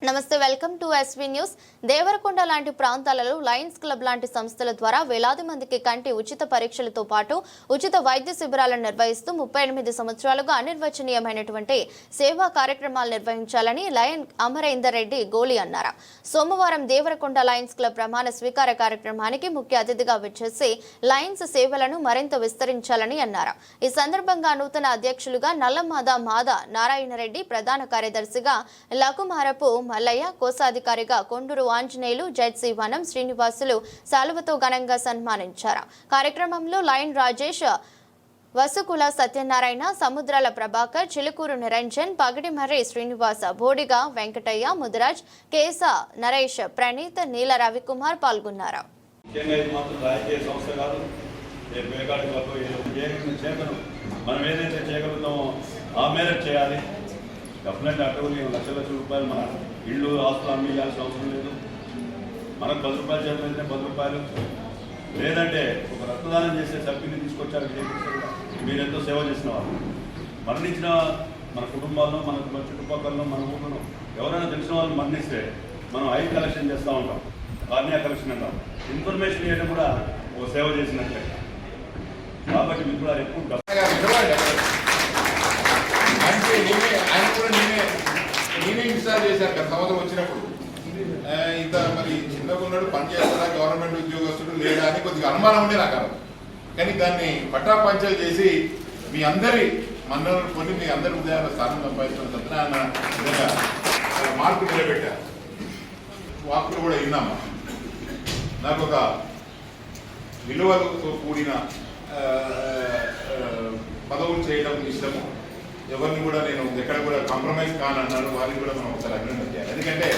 నమస్తే welcome to SV news. Devarakonda లాంటి ప్రాంతాలలో లయన్స్ క్లబ్ లాంటి సంస్థల ద్వారా వేలాది మందికి కంటి ఉచిత పరీక్షలతో పాటు ఉచిత వైద్య శిబిరాలను నిర్వహిస్తూ 38 సంవత్సరాలుగా అనిర్వచనీయమైనటువంటి సేవా కార్యక్రమాలు నిర్వహించాలని లయన్ అమరేందర్ రెడ్డి గోలి అన్నారు. సోమవారం దేవరకొండ లయన్స్ క్లబ్ ప్రమాణ స్వీకార కార్యక్రమానికి ముఖ్య అతిథిగా వచ్చేసి లయన్స్ సేవలను మరింత విస్తరించాలని అన్నారు. ఈ సందర్భంగా నూతన అధ్యక్షులుగా నల్లమాద మాద నారాయణరెడ్డి, ప్రధాన కార్యదర్శిగా లకుమారపు మల్లయ్య, కోశాధికారిగా కొండూరు ఆంజనేయులు, జడ్సీ వనం శ్రీనివాసులు శాలువతో ఘనంగా సన్మానించారు. కార్యక్రమంలో లయన్ రాజేష్, వసుకుల సత్యనారాయణ, సముద్రాల ప్రభాకర్, చిలుకూరు నిరంజన్, పగడిమర్రి శ్రీనివాస, బోడిగా వెంకటయ్య, ముదిరాజ్, కేశ నరేష్, ప్రణీత్, నీల రవికుమార్ పాల్గొన్నారు. మనం ఏదైతే చేయగలుగుతామో ఆ మేరకు చేయాలి. డబ్బులంటే అటువంటి లక్షల రూపాయలు మన ఇళ్ళు ఆస్తులు అమ్మేయాల్సిన అవసరం లేదు. మనకు 10 రూపాయలు చేయాలంటే 10 రూపాయలు, లేదంటే ఒక రక్తదానం చేసే సభ్యుని తీసుకొచ్చారు. మీరెంతో సేవ చేసిన వాళ్ళు, మరణించిన మన కుటుంబాల్లో, మన చుట్టుపక్కల, మన ఊళ్ళో ఎవరైనా తెలిసిన వాళ్ళు మరణిస్తే మనం ఐ కలెక్షన్ చేస్తూ ఉంటాం, కార్నియా కలెక్షన్ అంటాం. ఇన్ఫర్మేషన్ ఇవ్వడం కూడా ఒక సేవ చేసినట్లే. కాబట్టి మీకు కూడా ఎక్కువ నేనే ఇన్స్టాల్ చేశాను కదా సంవత్సరం వచ్చినప్పుడు. ఇంత మరి చిన్నగా ఉన్నాడు, పనిచేస్తాడా, గవర్నమెంట్ ఉద్యోగస్తుడు లేదా అని కొద్దిగా అనుమానం ఉండే నాకు. కానీ దాన్ని పటాపంచలు చేసి మీ అందరి మన్నలను కొన్ని మీ అందరి ఉదయాల స్థానం సంపాదిస్తున్న ఆయన నిజంగా మార్పు నిలబెట్టారు. వాక్కులు కూడా విన్నామా. నాకు ఒక విలువలతో కూడిన పదవులు చేయడం ఇష్టము. ఎవరిని కూడా నేను ఎక్కడ కూడా కాంప్రమైజ్ కానన్నాను. వారిని కూడా మనం ఒకసారి అభినందన చేయాలి. ఎందుకంటే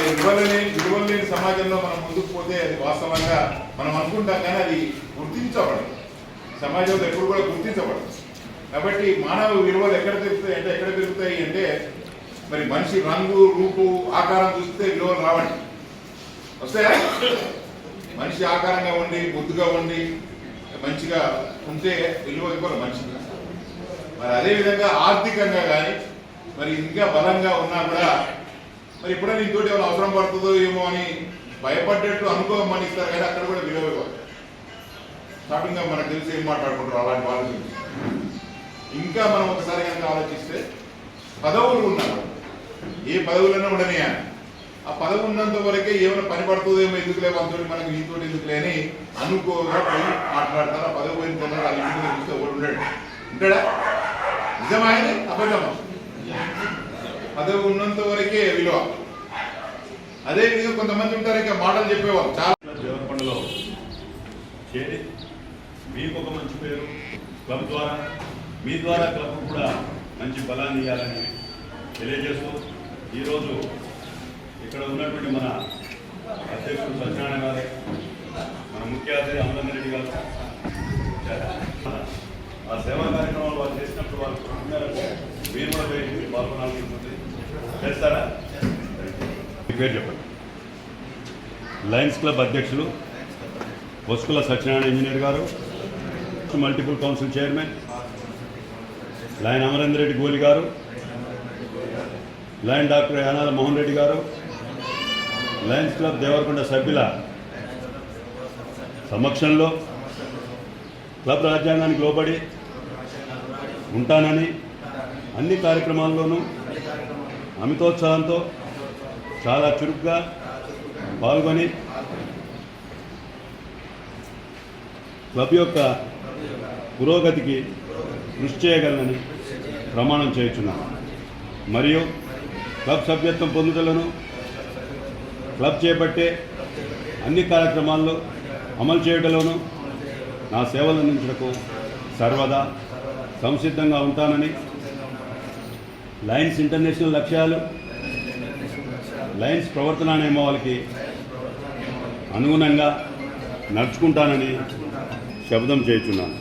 విలువలు లేని సమాజంలో మనం ముందుకు పోతే అది వాస్తవంగా మనం అనుకుంటాం, కానీ అది గుర్తించబడదు. సమాజంలో ఎప్పుడు కూడా గుర్తించబడదు. కాబట్టి మానవ విలువలు ఎక్కడ పెరుగుతాయి అంటే మరి మనిషి రంగు, రూపు, ఆకారం చూస్తే విలువలు రావండి. వస్తాయా? మనిషి ఆకారంగా ఉండి, ముద్దుగా ఉండి, మంచిగా ఉంటే విలువ ఇవ్వాలి మనిషిగా. మరి అదేవిధంగా ఆర్థికంగా కానీ మరి ఇంకా బలంగా ఉన్నా కూడా మరి ఎప్పుడైనా ఇంకోటి ఏమైనా అవసరం పడుతుందో ఏమో అని భయపడ్డట్టు అనుకోమని ఇస్తారు, కానీ అక్కడ కూడా విలువ ఇవ్వాలి. స్టార్టింగ్గా మనకు తెలిసి ఏం మాట్లాడుకుంటారు అలాంటి వాళ్ళ గురించి. ఇంకా మనం ఒకసారి కనుక ఆలోచిస్తే పదవులు ఉన్నారు, ఏ పదవులైనా ఉండని ఆ పదవి ఉన్నంత వరకే ఏమైనా పని పడుతుందేమో, ఎందుకులే వంతోటి మనకి ఇంతోటి ఎందుకులే అని అనుకోగా పోయి మాట్లాడతారు. ఆ పదవి పోయిన తొందరగా అది ఇంటికి చూస్తే ఒకటి ఉంటాడా? నిజమైనది అబద్ధమా? పదవి ఉన్నంత వరకే విలువ. అదేవిధంగా కొంతమంది ఉంటారు ఇంకా మాటలు చెప్పేవాళ్ళు చాలా. దేవరకొండలో చేరి మీకు ఒక మంచి పేరు, క్లబ్ ద్వారా మీ ద్వారా క్లబ్ కూడా మంచి బలాన్ని ఇవ్వాలని తెలియజేస్తూ ఈరోజు ఇక్కడ ఉన్నటువంటి మన అధ్యక్షుడు సత్యనారాయణ గారు, మన ముఖ్య అతిథి అమరేందర్ రెడ్డి గారు, ఆ సేవా కార్యక్రమాలు వాళ్ళు చేసినప్పుడు వాళ్ళు చూస్తున్నారంటే మీరు కూడా మీరు పాల్గొనాల్సి ఉంటుంది. చేస్తారా? మీ పేరు చెప్పండి. లయన్స్ క్లబ్ అధ్యక్షులు వసుకుల సత్యనారాయణ ఇంజనీర్ గారు, multiple council chairman lion Amarender Reddy గోలి గారు, లయన్ డాక్టర్ యానాల మోహన్ రెడ్డి గారు, లయన్స్ క్లబ్ దేవరకొండ సభ్యుల సమక్షంలో క్లబ్ రాజ్యాంగానికి లోబడి ఉంటానని అన్ని కార్యక్రమాల్లోనూ అమితోత్సాహంతో చాలా చురుగ్గా పాల్గొని క్లబ్ యొక్క పురోగతికి కృషి చేయగలనని ప్రమాణం చేయుచున్నాను. మరియు క్లబ్ సభ్యత్వం పొందుదలను క్లబ్ చేపట్టే అన్ని కార్యక్రమాల్లో అమలు చేయడంలోనూ నా సేవలు అందించడానికి సర్వదా సంసిద్ధంగా ఉంటానని, లయన్స్ ఇంటర్నేషనల్ లక్ష్యాలు, లయన్స్ ప్రవర్తన నియమావళికి అనుగుణంగా నడుచుకుంటానని శపథం చేయుచున్నాను.